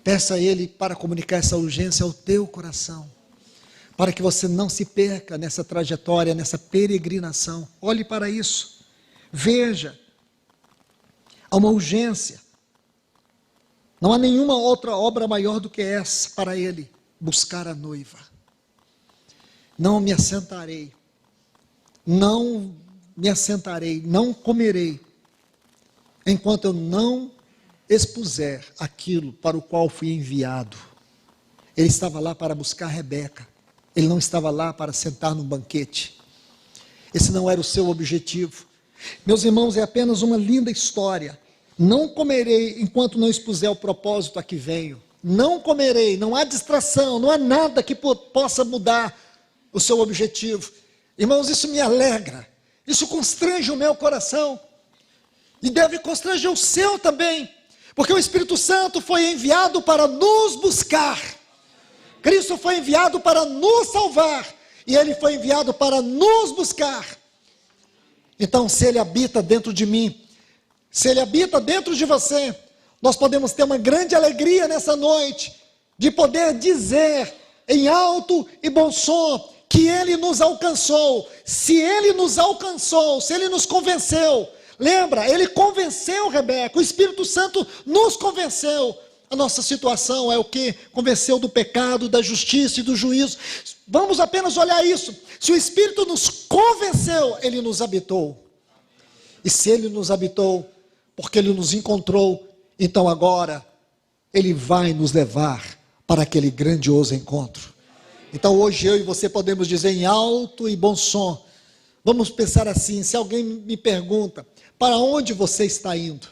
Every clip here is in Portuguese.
Peça a Ele para comunicar essa urgência ao teu coração, para que você não se perca nessa trajetória, nessa peregrinação. Olhe para isso, veja, há uma urgência. Não há nenhuma outra obra maior do que essa para Ele, buscar a noiva. Não me assentarei, não comerei, enquanto eu não expuser aquilo para o qual fui enviado. Ele estava lá para buscar Rebeca, ele não estava lá para sentar no banquete. Esse não era o seu objetivo. Meus irmãos, é apenas uma linda história. Não comerei enquanto não expuser o propósito a que venho. Não comerei, não há distração, não há nada que possa mudar o seu objetivo. Irmãos, isso me alegra, isso constrange o meu coração, e deve constranger o seu também, porque o Espírito Santo foi enviado para nos buscar. Cristo foi enviado para nos salvar, e Ele foi enviado para nos buscar. Então, se Ele habita dentro de mim, se Ele habita dentro de você, nós podemos ter uma grande alegria nessa noite, de poder dizer em alto e bom som, que Ele nos alcançou. Se Ele nos alcançou, se Ele nos convenceu, lembra, Ele convenceu Rebeca, o Espírito Santo nos convenceu. A nossa situação é o que? Convenceu do pecado, da justiça e do juízo. Vamos apenas olhar isso. Se o Espírito nos convenceu, Ele nos habitou. E se Ele nos habitou, porque Ele nos encontrou, então agora Ele vai nos levar para aquele grandioso encontro. Então hoje eu e você podemos dizer em alto e bom som. Vamos pensar assim, se alguém me pergunta, para onde você está indo?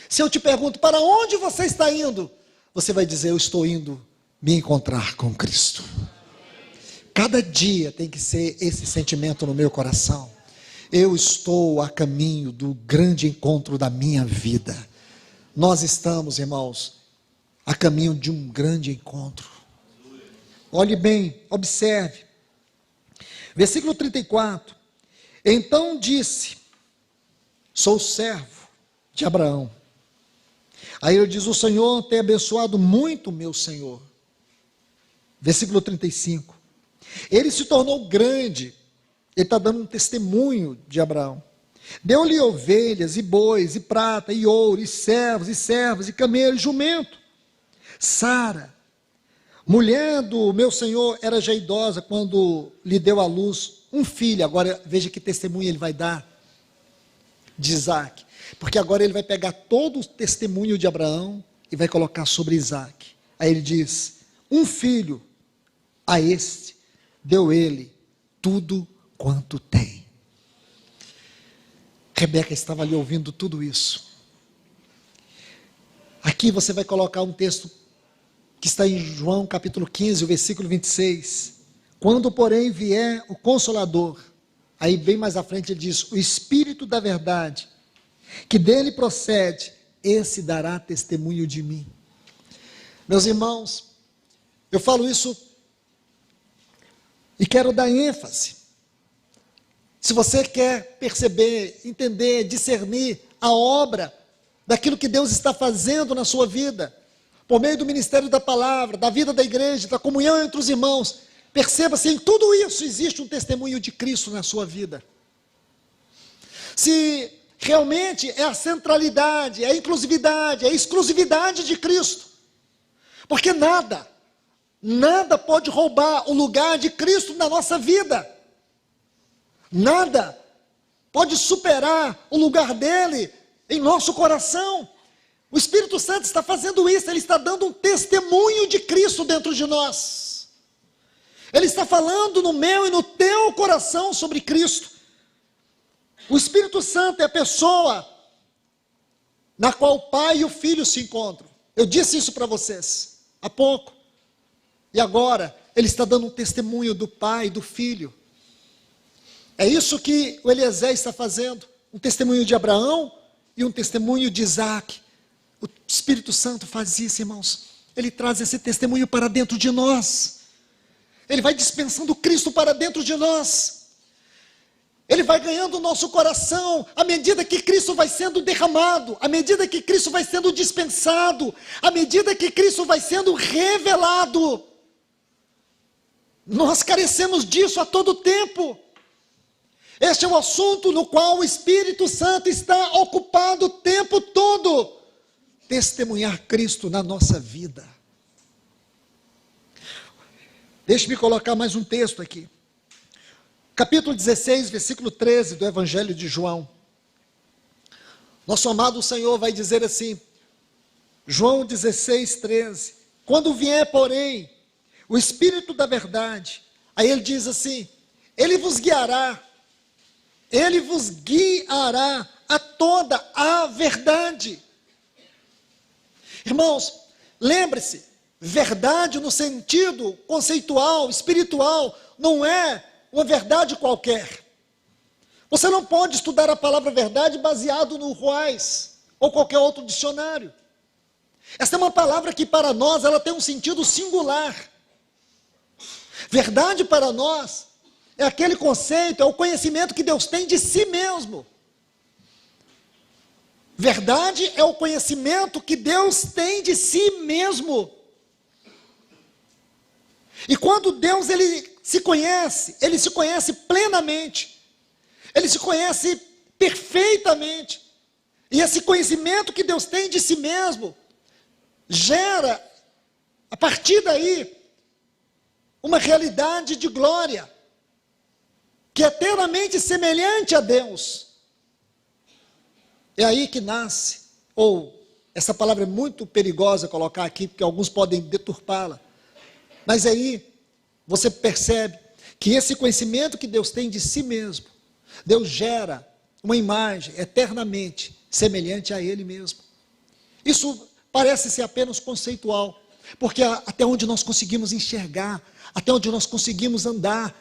Se eu te pergunto, para onde você está indo? Você vai dizer, eu estou indo me encontrar com Cristo. Cada dia tem que ser esse sentimento no meu coração. Eu estou a caminho do grande encontro da minha vida. Nós estamos, irmãos, a caminho de um grande encontro. Olhe bem, observe. Versículo 34. Então disse, sou servo de Abraão. Aí ele diz, o Senhor tem abençoado muito meu Senhor. Versículo 35. Ele se tornou grande. Ele está dando um testemunho de Abraão. Deu-lhe ovelhas, e bois, e prata, e ouro, e servos, e servas, e camelo, e jumento. Sara, mulher do meu Senhor, era já idosa quando lhe deu à luz um filho. Agora veja que testemunho ele vai dar de Isaac. Porque agora ele vai pegar todo o testemunho de Abraão e vai colocar sobre Isaac. Aí ele diz, um filho, a este deu ele tudo quanto tem. Rebeca estava ali ouvindo tudo isso. Aqui você vai colocar um texto que está em João capítulo 15, o versículo 26. Quando, porém, vier o Consolador, aí bem mais à frente ele diz, o Espírito da verdade, que dele procede, esse dará testemunho de mim. Meus irmãos, eu falo isso e quero dar ênfase. Se você quer perceber, entender, discernir a obra daquilo que Deus está fazendo na sua vida, por meio do ministério da palavra, da vida da igreja, da comunhão entre os irmãos, perceba-se, em tudo isso existe um testemunho de Cristo na sua vida. Se realmente é a centralidade, é a inclusividade, é a exclusividade de Cristo, porque nada pode roubar o lugar de Cristo na nossa vida. Nada pode superar o lugar dele em nosso coração. O Espírito Santo está fazendo isso, ele está dando um testemunho de Cristo dentro de nós. Ele está falando no meu e no teu coração sobre Cristo. O Espírito Santo é a pessoa na qual o Pai e o Filho se encontram. Eu disse isso para vocês há pouco. E agora, ele está dando um testemunho do Pai e do Filho. É isso que o Eliezer está fazendo. Um testemunho de Abraão e um testemunho de Isaac. O Espírito Santo faz isso, irmãos. Ele traz esse testemunho para dentro de nós. Ele vai dispensando Cristo para dentro de nós. Ele vai ganhando o nosso coração à medida que Cristo vai sendo derramado, à medida que Cristo vai sendo dispensado, à medida que Cristo vai sendo revelado. Nós carecemos disso a todo tempo. Este é o assunto no qual o Espírito Santo está ocupado o tempo todo. Testemunhar Cristo na nossa vida. Deixe-me colocar mais um texto aqui. Capítulo 16, versículo 13 do Evangelho de João. Nosso amado Senhor vai dizer assim, João 16, 13. Quando vier, porém, o Espírito da verdade, aí ele diz assim, ele vos guiará a toda a verdade. Irmãos, lembre-se, verdade no sentido conceitual, espiritual, não é uma verdade qualquer. Você não pode estudar a palavra verdade baseado no Ruais ou qualquer outro dicionário. Esta é uma palavra que para nós ela tem um sentido singular. Verdade para nós é aquele conceito, é o conhecimento que Deus tem de si mesmo. Verdade é o conhecimento que Deus tem de si mesmo. E quando Deus ele se conhece plenamente, ele se conhece perfeitamente, e esse conhecimento que Deus tem de si mesmo, gera, a partir daí, uma realidade de glória, que é eternamente semelhante a Deus. É aí que nasce, ou, essa palavra é muito perigosa colocar aqui, porque alguns podem deturpá-la, mas aí, você percebe que esse conhecimento que Deus tem de si mesmo, Deus gera uma imagem eternamente semelhante a Ele mesmo. Isso parece ser apenas conceitual, porque até onde nós conseguimos enxergar, até onde nós conseguimos andar,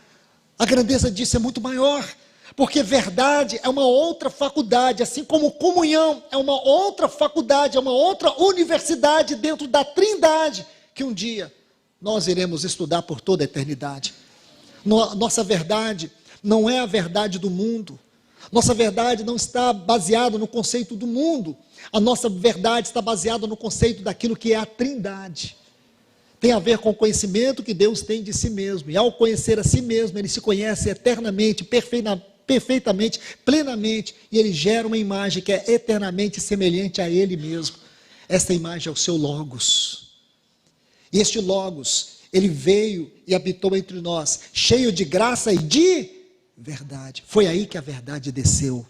a grandeza disso é muito maior, porque verdade é uma outra faculdade, assim como comunhão é uma outra faculdade, é uma outra universidade dentro da Trindade, que um dia nós iremos estudar por toda a eternidade. Nossa verdade não é a verdade do mundo. Nossa verdade não está baseada no conceito do mundo. A nossa verdade está baseada no conceito daquilo que é a Trindade. Tem a ver com o conhecimento que Deus tem de si mesmo. E ao conhecer a si mesmo, Ele se conhece eternamente, perfeitamente, plenamente. E Ele gera uma imagem que é eternamente semelhante a Ele mesmo. Esta imagem é o seu Logos. E este Logos, ele veio e habitou entre nós, cheio de graça e de verdade. Foi aí que a verdade desceu.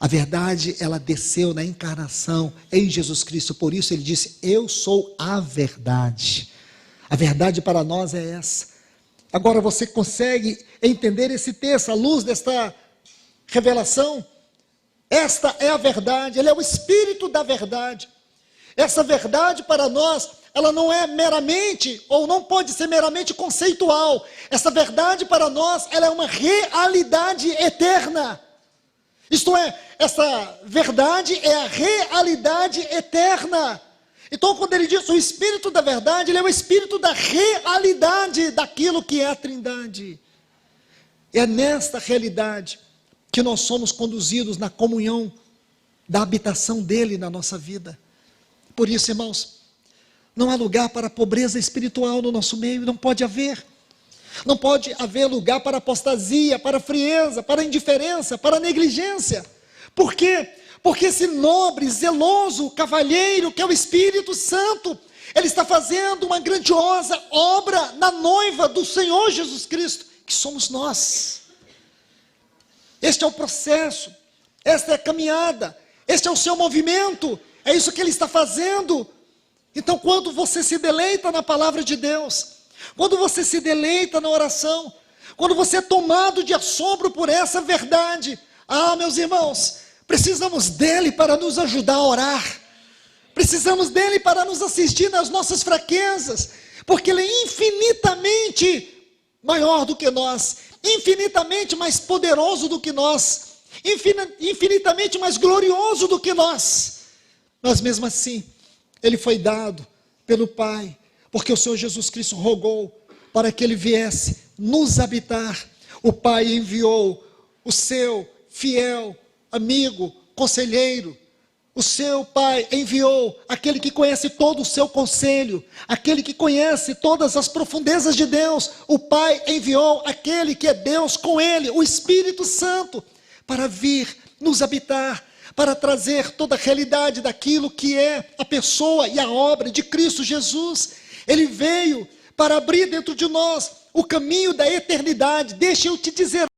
A verdade, ela desceu na encarnação em Jesus Cristo. Por isso ele disse, eu sou a verdade. A verdade para nós é essa. Agora você consegue entender esse texto à luz desta revelação? Esta é a verdade, ele é o Espírito da verdade. Essa verdade para nós, ela não é meramente, ou não pode ser meramente conceitual. Essa verdade para nós, ela é uma realidade eterna. Isto é, essa verdade é a realidade eterna. Então, quando ele diz o Espírito da verdade, ele é o Espírito da realidade daquilo que é a Trindade. É nesta realidade que nós somos conduzidos na comunhão da habitação dele na nossa vida. Por isso, irmãos, não há lugar para a pobreza espiritual no nosso meio, não pode haver. Não pode haver lugar para apostasia, para frieza, para indiferença, para negligência. Por quê? Porque esse nobre, zeloso cavalheiro que é o Espírito Santo, ele está fazendo uma grandiosa obra na noiva do Senhor Jesus Cristo, que somos nós. Este é o processo, esta é a caminhada, este é o seu movimento, é isso que ele está fazendo. Então, quando você se deleita na palavra de Deus, quando você se deleita na oração, quando você é tomado de assombro por essa verdade, meus irmãos, precisamos dele para nos ajudar a orar, precisamos dele para nos assistir nas nossas fraquezas, porque ele é infinitamente maior do que nós, infinitamente mais poderoso do que nós, infinitamente mais glorioso do que nós. Mas mesmo assim, ele foi dado pelo Pai, porque o Senhor Jesus Cristo rogou para que ele viesse nos habitar. O Pai enviou o seu fiel amigo, conselheiro. O seu Pai enviou aquele que conhece todo o seu conselho, aquele que conhece todas as profundezas de Deus. O Pai enviou aquele que é Deus com ele, o Espírito Santo, para vir nos habitar, para trazer toda a realidade daquilo que é a pessoa e a obra de Cristo Jesus. Ele veio para abrir dentro de nós o caminho da eternidade. Deixa eu te dizer